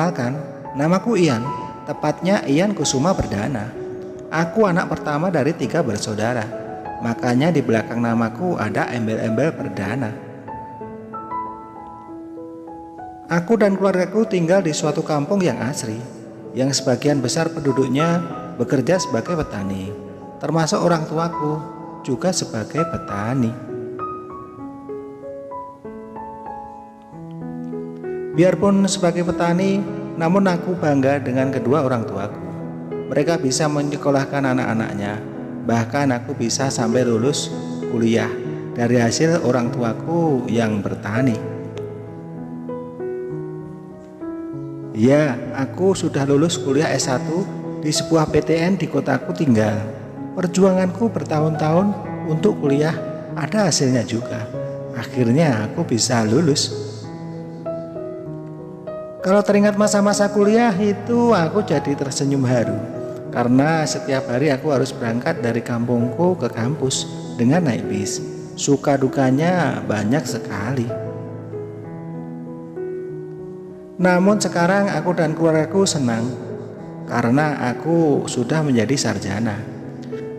Perkenalkan, namaku Ian, tepatnya Ian Kusuma Perdana. Aku anak pertama dari 3 bersaudara, makanya di belakang namaku ada embel-embel Perdana. Aku dan keluargaku tinggal di suatu kampung yang asri, yang sebagian besar penduduknya bekerja sebagai petani, termasuk orang tuaku juga sebagai petani. Biarpun sebagai petani, namun aku bangga dengan kedua orang tuaku. Mereka bisa menyekolahkan anak-anaknya, bahkan aku bisa sampai lulus kuliah dari hasil orang tuaku yang bertani. Ya, aku sudah lulus kuliah S1 di sebuah PTN di kotaku tinggal. Perjuanganku bertahun-tahun untuk kuliah ada hasilnya juga. Akhirnya aku bisa lulus. Kalau teringat masa-masa kuliah itu aku jadi tersenyum haru, karena setiap hari aku harus berangkat dari kampungku ke kampus dengan naik bis. Suka dukanya banyak sekali. Namun sekarang aku dan keluargaku senang karena aku sudah menjadi sarjana.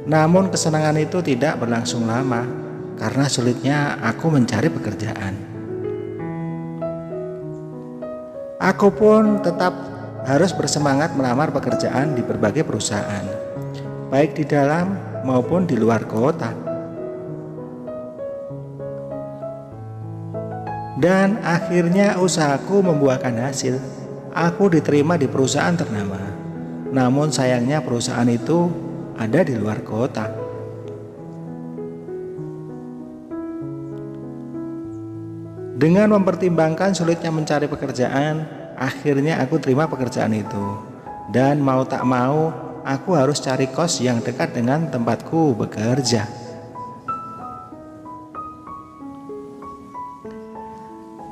Namun kesenangan itu tidak berlangsung lama karena sulitnya aku mencari pekerjaan. Aku pun tetap harus bersemangat melamar pekerjaan di berbagai perusahaan, baik di dalam maupun di luar kota. Dan akhirnya usahaku membuahkan hasil. Aku diterima di perusahaan ternama. Namun sayangnya perusahaan itu ada di luar kota. Dengan mempertimbangkan sulitnya mencari pekerjaan, akhirnya aku terima pekerjaan itu. Dan mau tak mau, aku harus cari kos yang dekat dengan tempatku bekerja.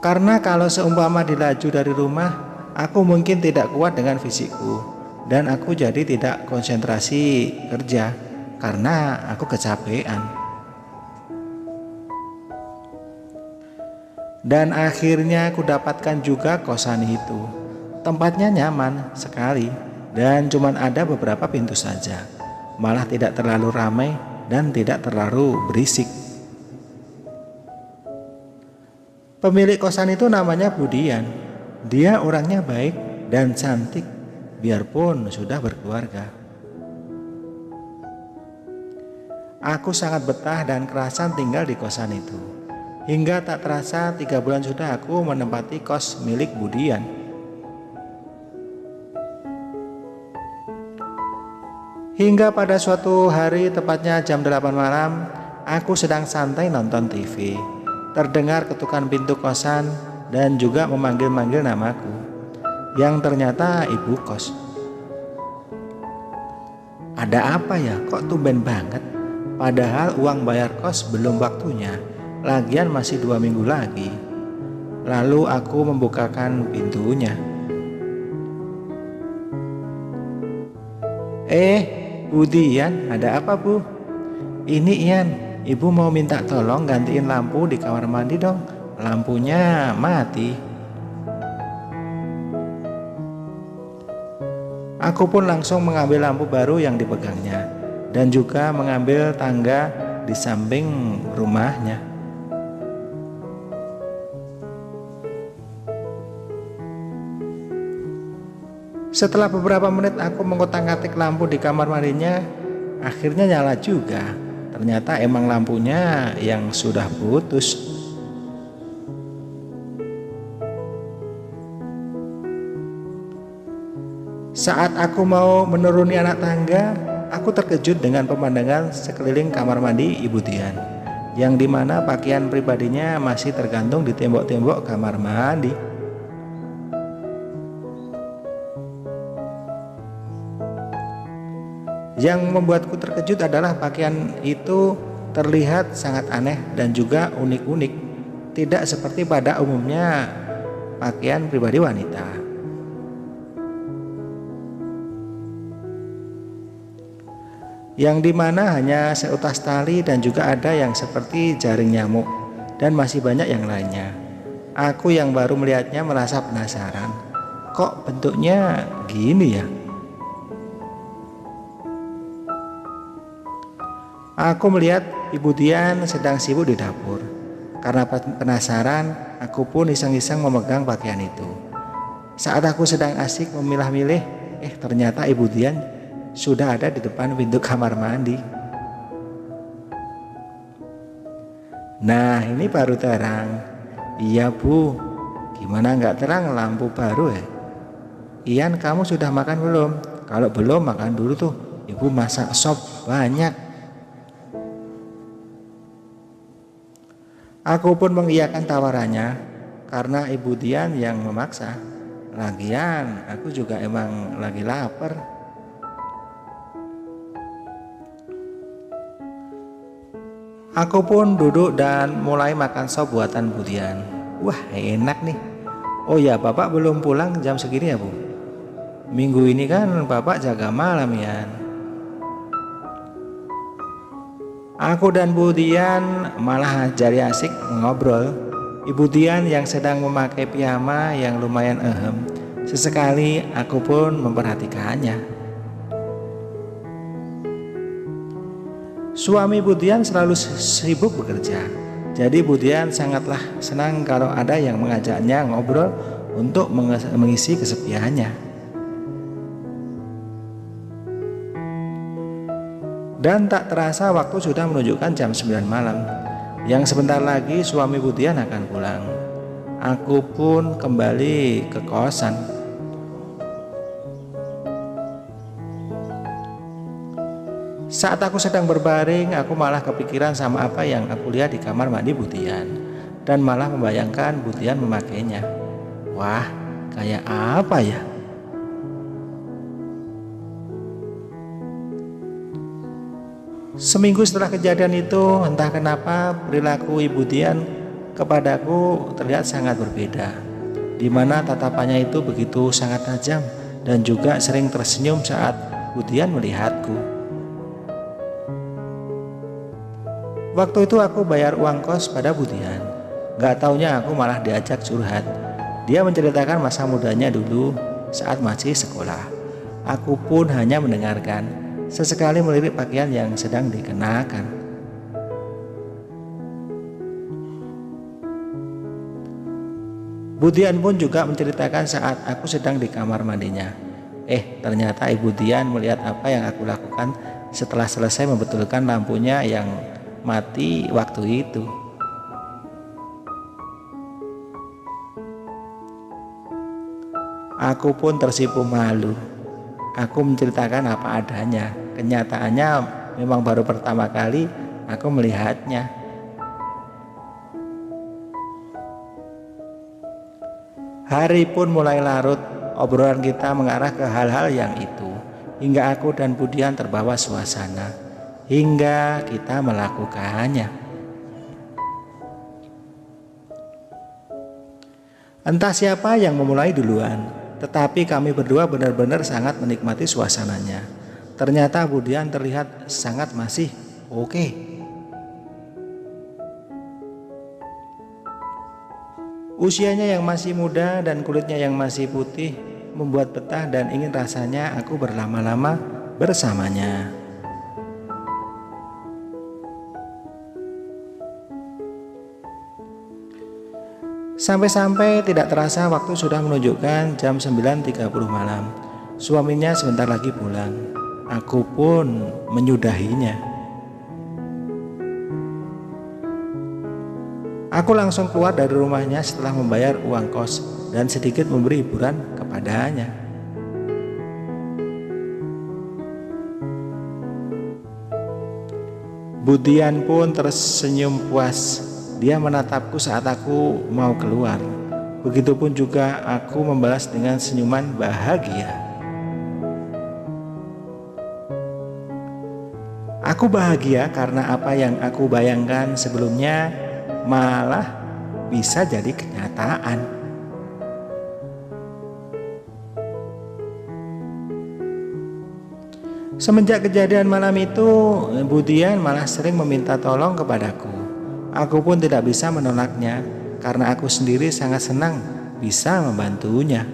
Karena kalau seumpama dilaju dari rumah, aku mungkin tidak kuat dengan fisikku. Dan aku jadi tidak konsentrasi kerja, karena aku kecapean. Dan akhirnya aku dapatkan juga kosan itu. Tempatnya nyaman sekali dan cuma ada beberapa pintu saja. Malah tidak terlalu ramai dan tidak terlalu berisik. Pemilik kosan itu namanya Budian. Dia orangnya baik dan cantik biarpun sudah berkeluarga. Aku sangat betah dan kerasan tinggal di kosan itu. Hingga tak terasa 3 bulan sudah aku menempati kos milik Budian. Hingga pada suatu hari tepatnya jam 8 malam, aku sedang santai nonton TV. Terdengar ketukan pintu kosan dan juga memanggil-manggil namaku, yang ternyata ibu kos. Ada apa ya, kok tumben banget? Padahal uang bayar kos belum waktunya. Lagian masih 2 minggu lagi. Lalu aku membukakan pintunya. Budian, ada apa bu? Ini Ian, ibu mau minta tolong gantiin lampu di kamar mandi dong. Lampunya mati. Aku pun langsung mengambil lampu baru yang dipegangnya dan juga mengambil tangga di samping rumahnya. Setelah beberapa menit aku mengotak-atik lampu di kamar mandinya, akhirnya nyala juga. Ternyata emang lampunya yang sudah putus. Saat aku mau menuruni anak tangga, aku terkejut dengan pemandangan sekeliling kamar mandi Ibu Dian, yang dimana pakaian pribadinya masih tergantung di tembok-tembok kamar mandi. Yang membuatku terkejut adalah pakaian itu terlihat sangat aneh dan juga unik-unik. Tidak seperti pada umumnya pakaian pribadi wanita. Yang dimana hanya seutas tali dan juga ada yang seperti jaring nyamuk. Dan masih banyak yang lainnya. Aku yang baru melihatnya merasa penasaran. kok bentuknya gini ya? Aku melihat Ibu Dian sedang sibuk di dapur. Karena penasaran, aku pun iseng-iseng memegang pakaian itu. Saat aku sedang asik memilah-milih, ternyata Ibu Dian sudah ada di depan pintu kamar mandi. Nah, ini baru terang. Iya Bu, gimana nggak terang, lampu baru ya? Ian, kamu sudah makan belum? Kalau belum, makan dulu tuh. Ibu masak sop banyak. Aku pun mengiyakan tawarannya karena Ibu Dian yang memaksa. Lagian aku juga emang lagi lapar. Aku pun duduk dan mulai makan sop buatan Bu Dian. Wah, enak nih. Oh ya, Bapak belum pulang jam segini ya Bu? Minggu ini kan Bapak jaga malam ya. Aku dan Bu Dian malah jadi asik ngobrol. Ibu Dian yang sedang memakai piyama yang lumayan ehem. Sesekali aku pun memperhatikannya. Suami Bu Dian selalu sibuk bekerja. Jadi Bu Dian sangatlah senang kalau ada yang mengajaknya ngobrol untuk mengisi kesepiannya. Dan tak terasa waktu sudah menunjukkan jam 9 malam. Yang sebentar lagi suami Bu Dian akan pulang. Aku pun kembali ke kosan. Saat aku sedang berbaring, aku malah kepikiran sama apa yang aku lihat di kamar mandi Bu Dian. Dan malah membayangkan Bu Dian memakainya. Wah, kayak apa ya? Seminggu setelah kejadian itu, entah kenapa perilaku Ibu Dian kepadaku terlihat sangat berbeda. Di mana tatapannya itu begitu sangat tajam dan juga sering tersenyum saat Bu Dian melihatku. Waktu itu aku bayar uang kos pada Bu Dian. Gak taunya aku malah diajak curhat. Dia menceritakan masa mudanya dulu saat masih sekolah. Aku pun hanya mendengarkan. Sesekali melirik pakaian yang sedang dikenakan. Bu Dian pun juga menceritakan saat aku sedang di kamar mandinya. Ternyata Ibu Dian melihat apa yang aku lakukan setelah selesai membetulkan lampunya yang mati waktu itu. Aku pun tersipu malu. Aku menceritakan apa adanya. Kenyataannya memang baru pertama kali aku melihatnya. Hari pun mulai larut. Obrolan kita mengarah ke hal-hal yang itu. Hingga aku dan Bu Dian terbawa suasana. Hingga kita melakukannya. Entah siapa yang memulai duluan. Tetapi kami berdua benar-benar sangat menikmati suasananya. Ternyata Bu Dian terlihat sangat masih oke. Usianya yang masih muda dan kulitnya yang masih putih membuat betah dan ingin rasanya aku berlama-lama bersamanya. Sampai-sampai tidak terasa waktu sudah menunjukkan jam 9.30 malam. Suaminya sebentar lagi pulang. Aku pun menyudahinya. Aku langsung keluar dari rumahnya setelah membayar uang kos dan sedikit memberi hiburan kepadanya. Bu Dian pun tersenyum puas. Dia menatapku saat aku mau keluar. Begitupun juga aku membalas dengan senyuman bahagia. Aku bahagia karena apa yang aku bayangkan sebelumnya malah bisa jadi kenyataan. Semenjak kejadian malam itu, Bu Dian malah sering meminta tolong kepadaku. Aku pun tidak bisa menolaknya karena aku sendiri sangat senang bisa membantunya.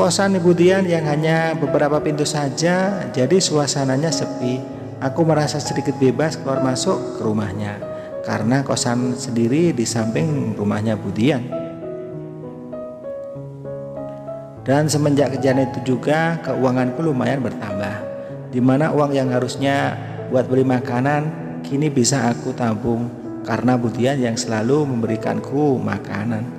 Kosan Ibu Dian yang hanya beberapa pintu saja, jadi suasananya sepi. Aku merasa sedikit bebas keluar masuk ke rumahnya, karena kosan sendiri di samping rumahnya Bu Dian. Dan semenjak kejadian itu juga keuanganku lumayan bertambah, dimana uang yang harusnya buat beli makanan kini bisa aku tabung karena Bu Dian yang selalu memberikanku makanan.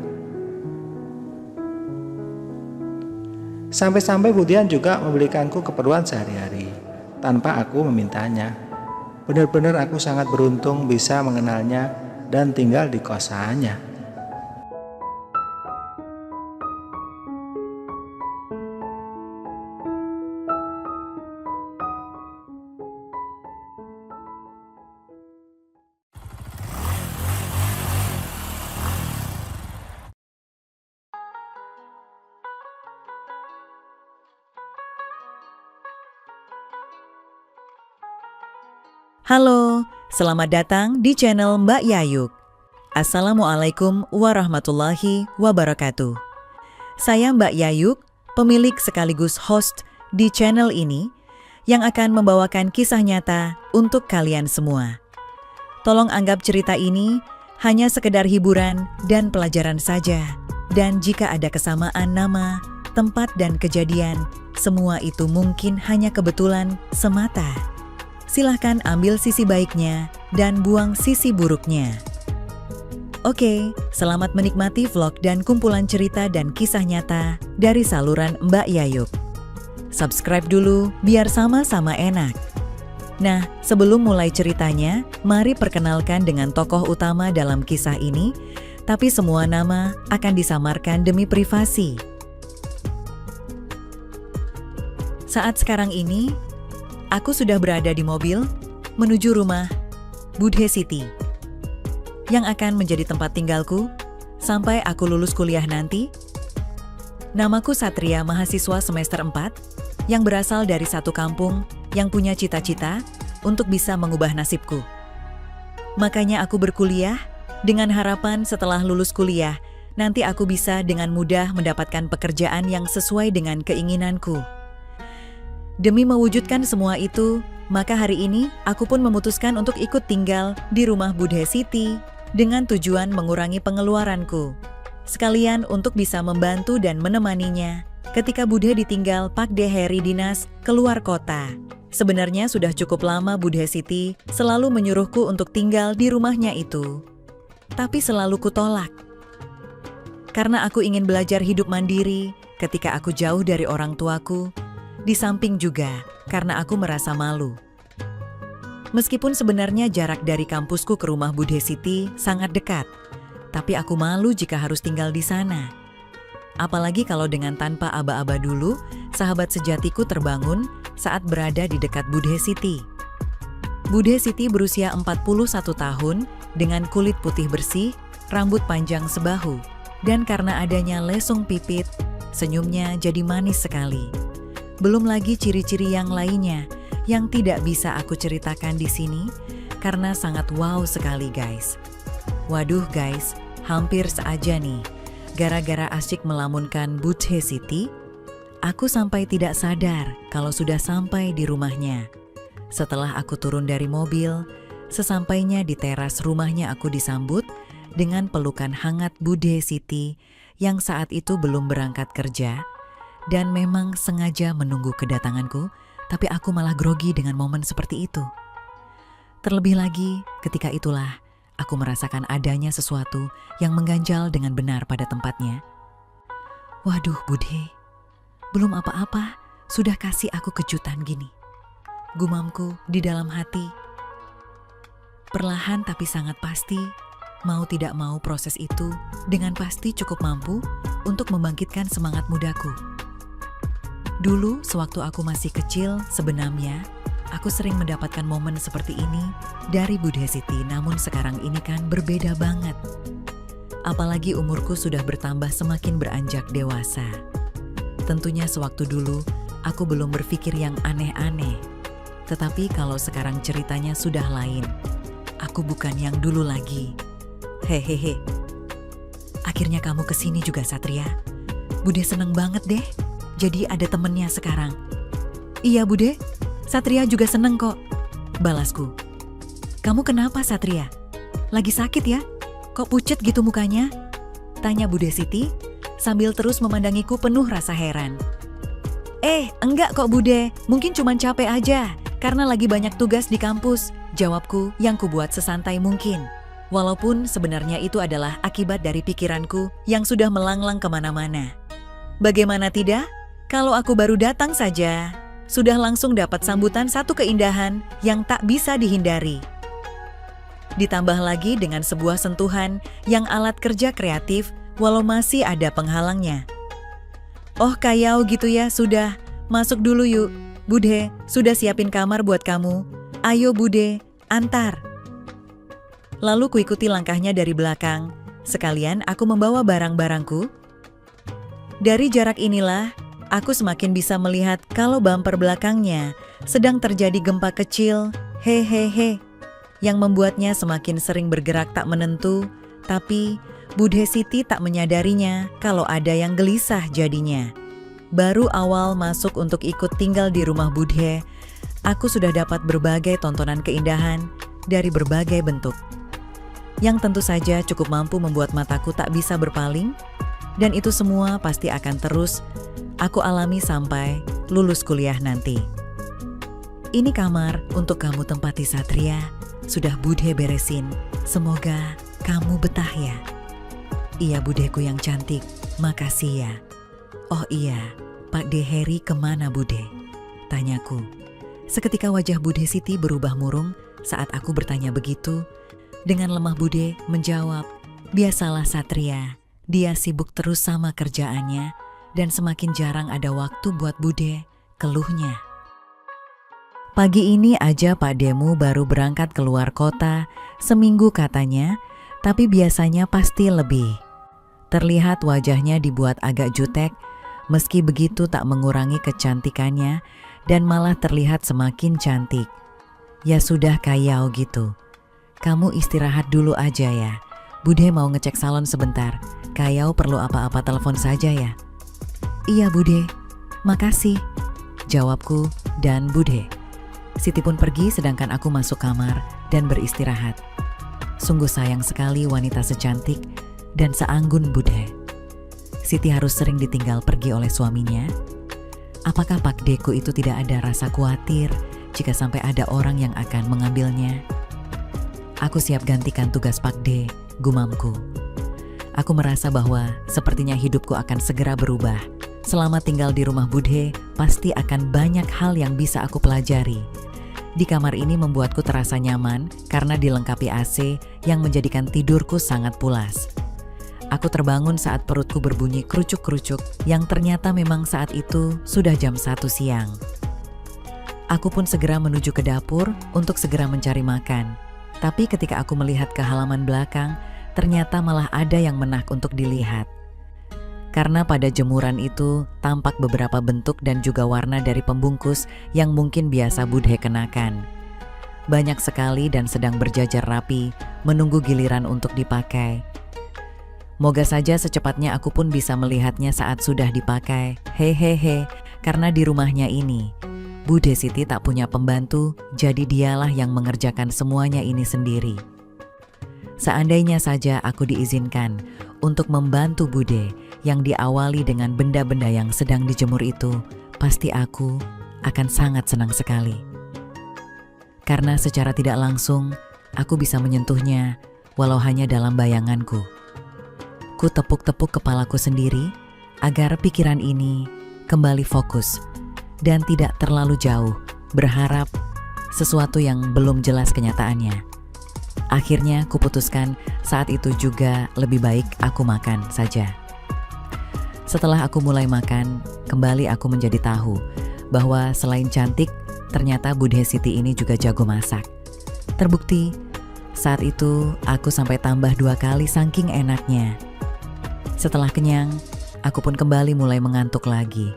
Sampai-sampai Bu Dian juga membelikanku keperluan sehari-hari tanpa aku memintanya. Benar-benar aku sangat beruntung bisa mengenalnya dan tinggal di kosannya. Halo, selamat datang di channel Mbak Yayuk. Assalamualaikum warahmatullahi wabarakatuh. Saya Mbak Yayuk, pemilik sekaligus host di channel ini yang akan membawakan kisah nyata untuk kalian semua. Tolong anggap cerita ini hanya sekedar hiburan dan pelajaran saja. Dan jika ada kesamaan nama, tempat, dan kejadian, semua itu mungkin hanya kebetulan semata. Silahkan ambil sisi baiknya dan buang sisi buruknya. Oke, selamat menikmati vlog dan kumpulan cerita dan kisah nyata dari saluran Mbak Yayuk. Subscribe dulu biar sama-sama enak. Nah, sebelum mulai ceritanya, mari perkenalkan dengan tokoh utama dalam kisah ini, tapi semua nama akan disamarkan demi privasi. Saat sekarang ini, aku sudah berada di mobil menuju rumah Budhe Siti yang akan menjadi tempat tinggalku sampai aku lulus kuliah nanti. Namaku Satria, mahasiswa semester 4 yang berasal dari satu kampung yang punya cita-cita untuk bisa mengubah nasibku. Makanya aku berkuliah dengan harapan setelah lulus kuliah nanti aku bisa dengan mudah mendapatkan pekerjaan yang sesuai dengan keinginanku. Demi mewujudkan semua itu, maka hari ini aku pun memutuskan untuk ikut tinggal di rumah Budhe Siti dengan tujuan mengurangi pengeluaranku. Sekalian untuk bisa membantu dan menemaninya ketika Budhe ditinggal Pak De Heri dinas keluar kota. Sebenarnya sudah cukup lama Budhe Siti selalu menyuruhku untuk tinggal di rumahnya itu. Tapi selalu kutolak. Karena aku ingin belajar hidup mandiri ketika aku jauh dari orang tuaku. Di samping juga karena aku merasa malu. Meskipun sebenarnya jarak dari kampusku ke rumah Budhe Siti sangat dekat, tapi aku malu jika harus tinggal di sana. Apalagi kalau dengan tanpa aba-aba dulu, sahabat sejatiku terbangun saat berada di dekat Budhe Siti. Budhe Siti berusia 41 tahun dengan kulit putih bersih, rambut panjang sebahu, dan karena adanya lesung pipit, senyumnya jadi manis sekali. Belum lagi ciri-ciri yang lainnya yang tidak bisa aku ceritakan di sini karena sangat wow sekali guys. Waduh guys, hampir saja nih. Gara-gara asyik melamunkan Budhe Siti, aku sampai tidak sadar kalau sudah sampai di rumahnya. Setelah aku turun dari mobil, sesampainya di teras rumahnya aku disambut dengan pelukan hangat Budhe Siti yang saat itu belum berangkat kerja. Dan memang sengaja menunggu kedatanganku, tapi aku malah grogi dengan momen seperti itu. Terlebih lagi, ketika itulah aku merasakan adanya sesuatu yang mengganjal dengan benar pada tempatnya. Waduh Budhe, belum apa-apa, sudah kasih aku kejutan gini. Gumamku di dalam hati. Perlahan tapi sangat pasti, mau tidak mau proses itu dengan pasti cukup mampu untuk membangkitkan semangat mudaku. Dulu, sewaktu aku masih kecil, sebenarnya aku sering mendapatkan momen seperti ini dari Budhe Siti, namun sekarang ini kan berbeda banget. Apalagi umurku sudah bertambah semakin beranjak dewasa. Tentunya sewaktu dulu, aku belum berpikir yang aneh-aneh. Tetapi kalau sekarang ceritanya sudah lain, aku bukan yang dulu lagi. Hehehe. Akhirnya kamu kesini juga Satria. Budhe seneng banget deh. jadi ada temennya sekarang. Iya Bude, Satria juga seneng kok, balasku. Kamu kenapa Satria? Lagi sakit ya? Kok pucet gitu mukanya? Tanya Bude Siti sambil terus memandangiku penuh rasa heran. Enggak kok Bude, mungkin cuma capek aja karena lagi banyak tugas di kampus, jawabku yang kubuat sesantai mungkin. Walaupun sebenarnya itu adalah akibat dari pikiranku yang sudah melanglang kemana-mana. Bagaimana tidak? Kalau aku baru datang saja, sudah langsung dapat sambutan satu keindahan yang tak bisa dihindari. Ditambah lagi dengan sebuah sentuhan yang alat kerja kreatif walau masih ada penghalangnya. Oh kayau gitu ya, sudah. Masuk dulu yuk. Bude, sudah siapin kamar buat kamu. Ayo Bude, antar. Lalu kuikuti langkahnya dari belakang. Sekalian aku membawa barang-barangku. Dari jarak inilah, aku semakin bisa melihat kalau bumper belakangnya sedang terjadi gempa kecil, hehehe, yang membuatnya semakin sering bergerak tak menentu, tapi Bude Siti tak menyadarinya kalau ada yang gelisah jadinya. Baru awal masuk untuk ikut tinggal di rumah Bude, aku sudah dapat berbagai tontonan keindahan dari berbagai bentuk. Yang tentu saja cukup mampu membuat mataku tak bisa berpaling, dan itu semua pasti akan terus aku alami sampai lulus kuliah nanti. Ini kamar untuk kamu tempati Satria, sudah Bude beresin, semoga kamu betah ya. Iya Budeku yang cantik, makasih ya. Oh iya, Pak De Heri kemana Bude? Tanyaku. Seketika wajah Bude Siti berubah murung saat aku bertanya begitu. Dengan lemah Bude menjawab, biasalah Satria, dia sibuk terus sama kerjaannya dan semakin jarang ada waktu buat Bude, keluhnya. Pagi ini aja Pak Demu baru berangkat keluar kota, seminggu katanya, tapi biasanya pasti lebih. Terlihat wajahnya dibuat agak jutek, meski begitu tak mengurangi kecantikannya dan malah terlihat semakin cantik. Ya sudah kayau gitu. Kamu istirahat dulu aja ya. Bude mau ngecek salon sebentar. Kayau perlu apa-apa telepon saja ya. Iya Bude, makasih, jawabku dan Bude. Siti pun pergi sedangkan aku masuk kamar dan beristirahat. Sungguh sayang sekali wanita secantik dan seanggun Bude. Siti harus sering ditinggal pergi oleh suaminya. Apakah Pak Deku itu tidak ada rasa khawatir jika sampai ada orang yang akan mengambilnya? Aku siap gantikan tugas Pak De, gumamku. Aku merasa bahwa sepertinya hidupku akan segera berubah. Selama tinggal di rumah Bude, pasti akan banyak hal yang bisa aku pelajari. Di kamar ini membuatku terasa nyaman karena dilengkapi AC yang menjadikan tidurku sangat pulas. Aku terbangun saat perutku berbunyi kerucuk-kerucuk yang ternyata memang saat itu sudah jam 1 siang. Aku pun segera menuju ke dapur untuk segera mencari makan. Tapi ketika aku melihat ke halaman belakang, ternyata malah ada yang menarik untuk dilihat. Karena pada jemuran itu tampak beberapa bentuk dan juga warna dari pembungkus yang mungkin biasa Bude kenakan. Banyak sekali dan sedang berjajar rapi, menunggu giliran untuk dipakai. Moga saja secepatnya aku pun bisa melihatnya saat sudah dipakai. Hehehe, karena di rumahnya ini, Bude Siti tak punya pembantu, jadi dialah yang mengerjakan semuanya ini sendiri. Seandainya saja aku diizinkan untuk membantu Bude yang diawali dengan benda-benda yang sedang dijemur itu, pasti aku akan sangat senang sekali. Karena secara tidak langsung, aku bisa menyentuhnya walau hanya dalam bayanganku. Ku tepuk-tepuk kepalaku sendiri agar pikiran ini kembali fokus dan tidak terlalu jauh berharap sesuatu yang belum jelas kenyataannya. Akhirnya kuputuskan saat itu juga lebih baik aku makan saja. Setelah aku mulai makan, kembali aku menjadi tahu bahwa selain cantik, ternyata Bude Siti ini juga jago masak. Terbukti, saat itu aku sampai tambah 2 kali saking enaknya. Setelah kenyang, aku pun kembali mulai mengantuk lagi.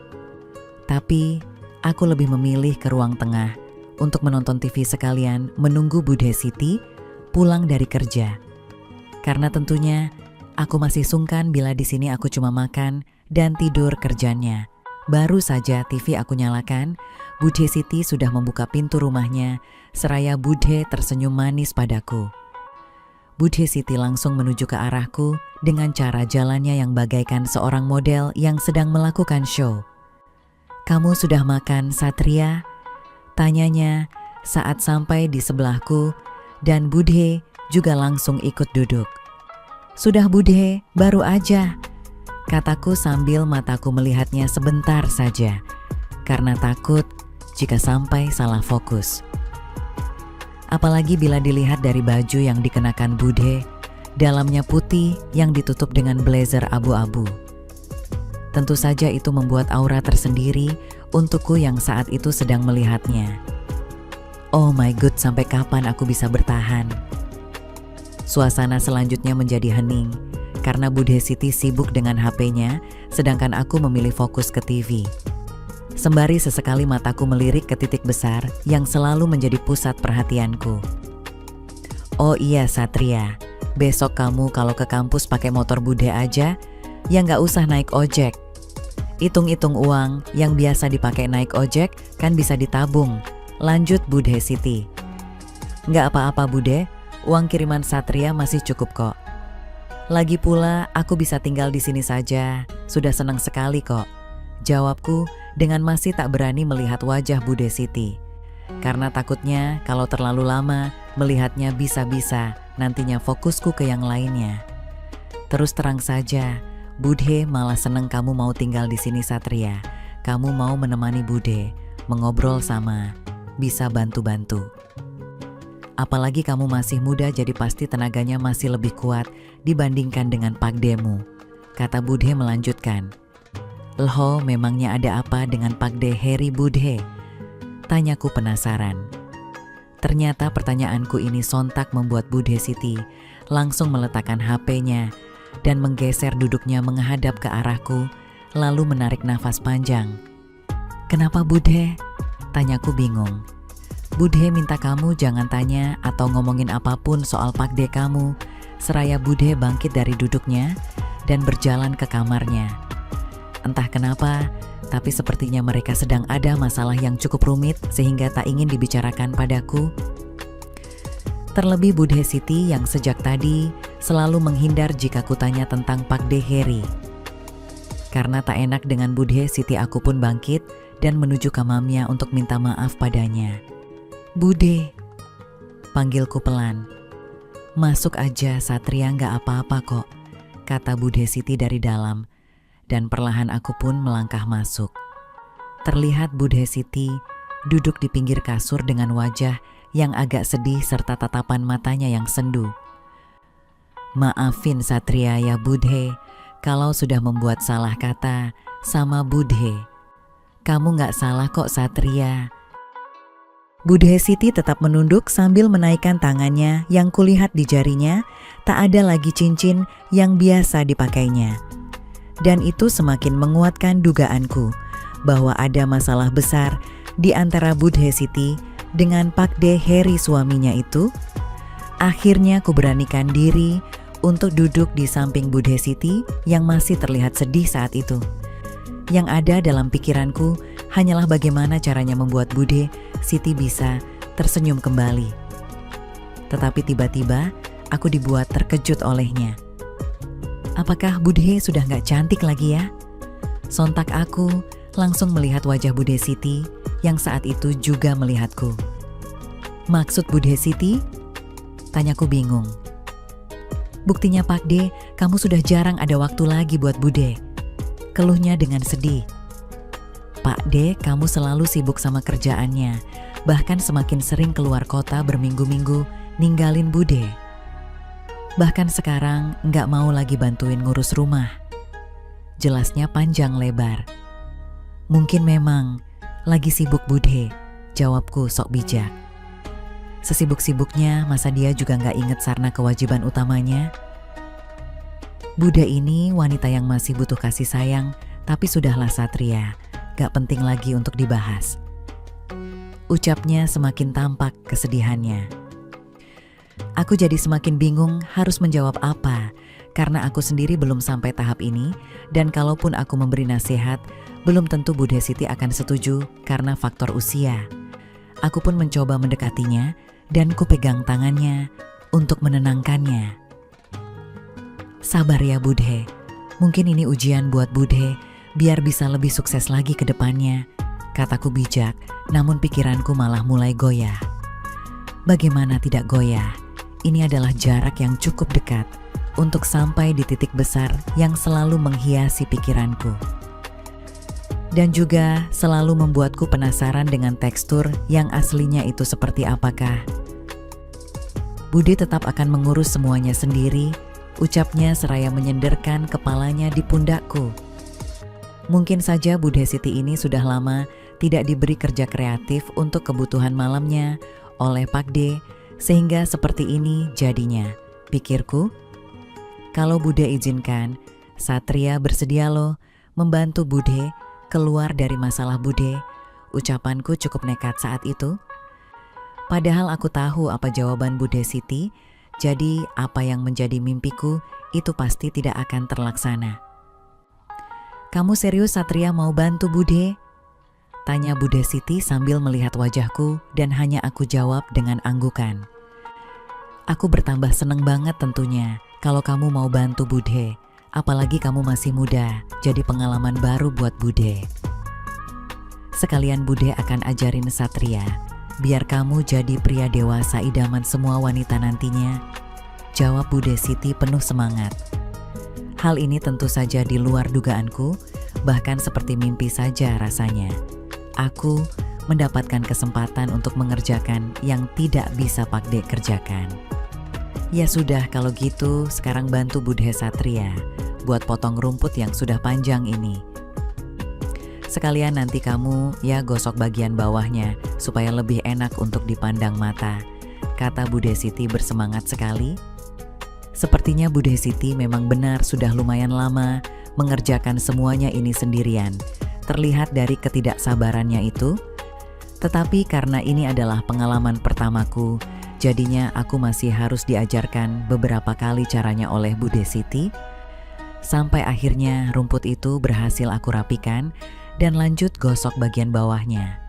Tapi, aku lebih memilih ke ruang tengah untuk menonton TV sekalian menunggu Bude Siti pulang dari kerja. Karena tentunya, aku masih sungkan bila di sini aku cuma makan dan tidur kerjanya. Baru saja TV aku nyalakan, Budhe Siti sudah membuka pintu rumahnya, seraya Budhe tersenyum manis padaku. Budhe Siti langsung menuju ke arahku dengan cara jalannya yang bagaikan seorang model yang sedang melakukan show. "Kamu sudah makan, Satria?" tanyanya saat sampai di sebelahku, dan Budhe juga langsung ikut duduk. "Sudah Budhe, baru aja," kataku sambil mataku melihatnya sebentar saja, karena takut jika sampai salah fokus. Apalagi bila dilihat dari baju yang dikenakan Budhe, dalamnya putih yang ditutup dengan blazer abu-abu. Tentu saja itu membuat aura tersendiri untukku yang saat itu sedang melihatnya. Oh my god, sampai kapan aku bisa bertahan? Suasana selanjutnya menjadi hening karena Budhe Siti sibuk dengan HP-nya, sedangkan aku memilih fokus ke TV. Sembari sesekali mataku melirik ke titik besar yang selalu menjadi pusat perhatianku. "Oh iya Satria, besok kamu kalau ke kampus pakai motor Budhe aja, ya nggak usah naik ojek. Hitung-hitung uang yang biasa dipakai naik ojek kan bisa ditabung," lanjut Budhe Siti. "Nggak apa-apa Budhe, uang kiriman Satria masih cukup kok. Lagi pula aku bisa tinggal di sini saja, sudah senang sekali kok," jawabku dengan masih tak berani melihat wajah Budhe Siti. Karena takutnya kalau terlalu lama melihatnya bisa-bisa nantinya fokusku ke yang lainnya. "Terus terang saja, Budhe malah seneng kamu mau tinggal di sini Satria. Kamu mau menemani Budhe, mengobrol sama, bisa bantu-bantu. Apalagi kamu masih muda jadi pasti tenaganya masih lebih kuat dibandingkan dengan pakdemu," kata Budhe melanjutkan. "Loh, memangnya ada apa dengan pakde Heri Budhe?" tanyaku penasaran. Ternyata pertanyaanku ini sontak membuat Budhe Siti langsung meletakkan HP-nya dan menggeser duduknya menghadap ke arahku, lalu menarik nafas panjang. "Kenapa Budhe?" tanyaku bingung. "Budhe minta kamu jangan tanya atau ngomongin apapun soal pakde kamu," seraya Budhe bangkit dari duduknya dan berjalan ke kamarnya. Entah kenapa, tapi sepertinya mereka sedang ada masalah yang cukup rumit sehingga tak ingin dibicarakan padaku. Terlebih Budhe Siti yang sejak tadi selalu menghindar jika kutanya tentang pakde Heri. Karena tak enak dengan Budhe Siti, aku pun bangkit dan menuju ke mamnya untuk minta maaf padanya. "Budhe," panggilku pelan. "Masuk aja Satria, nggak apa-apa kok," kata Budhe Siti dari dalam, dan perlahan aku pun melangkah masuk. Terlihat Budhe Siti duduk di pinggir kasur dengan wajah yang agak sedih serta tatapan matanya yang sendu. "Maafin Satria ya Budhe, kalau sudah membuat salah kata sama Budhe. Kamu nggak salah kok Satria." Budhe Siti tetap menunduk sambil menaikkan tangannya yang kulihat di jarinya tak ada lagi cincin yang biasa dipakainya. Dan itu semakin menguatkan dugaanku bahwa ada masalah besar di antara Budhe Siti dengan pakde Heri suaminya itu. Akhirnya ku beranikan diri untuk duduk di samping Budhe Siti yang masih terlihat sedih saat itu. Yang ada dalam pikiranku hanyalah bagaimana caranya membuat Budhe Siti bisa tersenyum kembali. Tetapi tiba-tiba aku dibuat terkejut olehnya. Apakah Budhe sudah gak cantik lagi ya? Sontak aku langsung melihat wajah Budhe Siti yang saat itu juga melihatku. "Maksud Budhe Siti?" tanyaku bingung. "Buktinya pakde, kamu sudah jarang ada waktu lagi buat Budhe," keluhnya dengan sedih. "Pakde, kamu selalu sibuk sama kerjaannya, bahkan semakin sering keluar kota berminggu-minggu ninggalin Budhe. Bahkan sekarang nggak mau lagi bantuin ngurus rumah," jelasnya panjang lebar. "Mungkin memang lagi sibuk Budhe," jawabku sok bijak. Sesibuk-sibuknya masa dia juga nggak inget sarana kewajiban utamanya. Budhe ini wanita yang masih butuh kasih sayang, tapi sudahlah Satria, gak penting lagi untuk dibahas. Ucapnya semakin tampak kesedihannya. Aku jadi semakin bingung harus menjawab apa, karena aku sendiri belum sampai tahap ini, dan kalaupun aku memberi nasihat, belum tentu Bude Siti akan setuju karena faktor usia. Aku pun mencoba mendekatinya, dan kupegang tangannya untuk menenangkannya. Sabar ya Bude, mungkin ini ujian buat Bude, biar bisa lebih sukses lagi ke depannya. Kataku bijak, namun pikiranku malah mulai goyah. Bagaimana tidak goyah? Ini adalah jarak yang cukup dekat untuk sampai di titik besar yang selalu menghiasi pikiranku. Dan juga selalu membuatku penasaran dengan tekstur yang aslinya itu seperti apakah. Bude tetap akan mengurus semuanya sendiri, ucapnya seraya menyenderkan kepalanya di pundakku. Mungkin saja Bude Siti ini sudah lama tidak diberi kerja kreatif untuk kebutuhan malamnya oleh Pak D, sehingga seperti ini jadinya, pikirku. Kalau Bude izinkan, Satria bersedia loh membantu Bude keluar dari masalah Bude. Ucapanku cukup nekat saat itu. Padahal aku tahu apa jawaban Bude Siti, jadi apa yang menjadi mimpiku itu pasti tidak akan terlaksana. Kamu serius Satria mau bantu Bude? Tanya Bude Siti sambil melihat wajahku dan hanya aku jawab dengan anggukan. Aku bertambah seneng banget tentunya kalau kamu mau bantu Bude. Apalagi kamu masih muda, jadi pengalaman baru buat Bude. Sekalian Bude akan ajarin Satria, biar kamu jadi pria dewasa idaman semua wanita nantinya. Jawab Bude Siti penuh semangat. Hal ini tentu saja di luar dugaanku, bahkan seperti mimpi saja rasanya. Aku mendapatkan kesempatan untuk mengerjakan yang tidak bisa Pak D kerjakan. Ya sudah kalau gitu sekarang bantu Bude Satria buat potong rumput yang sudah panjang ini. Sekalian nanti kamu ya gosok bagian bawahnya supaya lebih enak untuk dipandang mata, kata Bude Siti bersemangat sekali. Sepertinya Bude Siti memang benar sudah lumayan lama mengerjakan semuanya ini sendirian. Terlihat dari ketidaksabarannya itu. Tetapi karena ini adalah pengalaman pertamaku, jadinya aku masih harus diajarkan beberapa kali caranya oleh Bude Siti. Sampai akhirnya rumput itu berhasil aku rapikan dan lanjut gosok bagian bawahnya.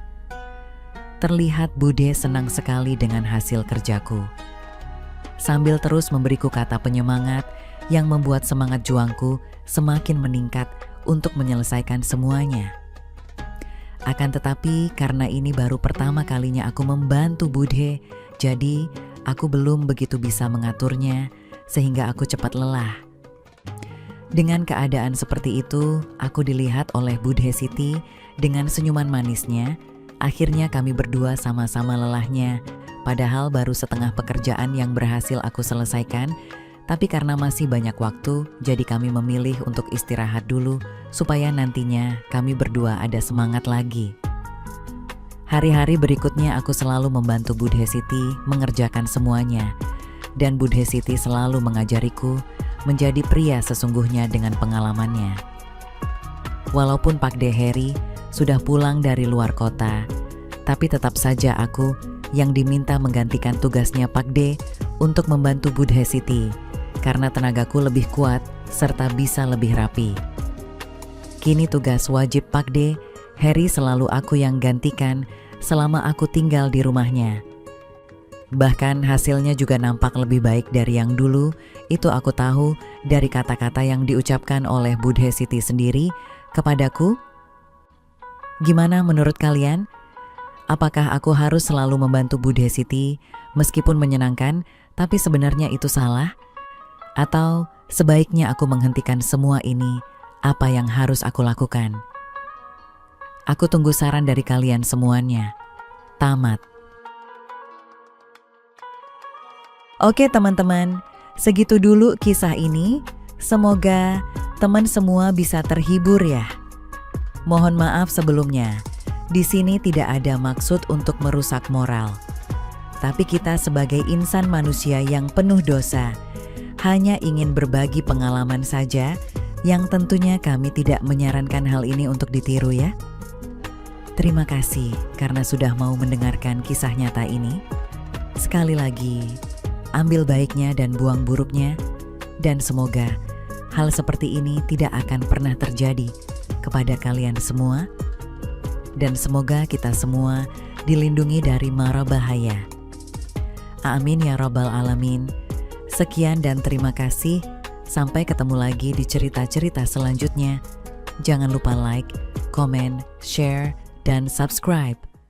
Terlihat Bude senang sekali dengan hasil kerjaku. Sambil terus memberiku kata penyemangat yang membuat semangat juangku semakin meningkat untuk menyelesaikan semuanya. Akan tetapi karena ini baru pertama kalinya aku membantu Bude, jadi aku belum begitu bisa mengaturnya sehingga aku cepat lelah. Dengan keadaan seperti itu, aku dilihat oleh Bude Siti dengan senyuman manisnya. Akhirnya kami berdua sama-sama lelahnya, padahal baru setengah pekerjaan yang berhasil aku selesaikan. Tapi karena masih banyak waktu, jadi kami memilih untuk istirahat dulu supaya nantinya kami berdua ada semangat lagi. Hari-hari berikutnya aku selalu membantu Bude Siti mengerjakan semuanya. Dan Bude Siti selalu mengajariku menjadi pria sesungguhnya dengan pengalamannya. Walaupun Pak D Heri sudah pulang dari luar kota, tapi tetap saja aku yang diminta menggantikan tugasnya Pak D untuk membantu Bude Siti. Karena tenagaku lebih kuat serta bisa lebih rapi. Kini tugas wajib Pak D, Heri selalu aku yang gantikan selama aku tinggal di rumahnya. Bahkan hasilnya juga nampak lebih baik dari yang dulu, itu aku tahu dari kata-kata yang diucapkan oleh Bude Siti sendiri kepadaku. Gimana menurut kalian? Apakah aku harus selalu membantu Bude Siti meskipun menyenangkan, tapi sebenarnya itu salah? Atau sebaiknya aku menghentikan semua ini, apa yang harus aku lakukan? Aku tunggu saran dari kalian semuanya. Tamat. Oke teman-teman, segitu dulu kisah ini. Semoga teman semua bisa terhibur ya. Mohon maaf sebelumnya, di sini tidak ada maksud untuk merusak moral. Tapi kita sebagai insan manusia yang penuh dosa, hanya ingin berbagi pengalaman saja, yang tentunya kami tidak menyarankan hal ini untuk ditiru ya. Terima kasih karena sudah mau mendengarkan kisah nyata ini. Sekali lagi, ambil baiknya dan buang buruknya, dan semoga hal seperti ini tidak akan pernah terjadi kepada kalian semua, dan semoga kita semua dilindungi dari mara bahaya. Amin ya Rabbal Alamin. Sekian dan terima kasih. Sampai ketemu lagi di cerita-cerita selanjutnya. Jangan lupa like, komen, share, dan subscribe.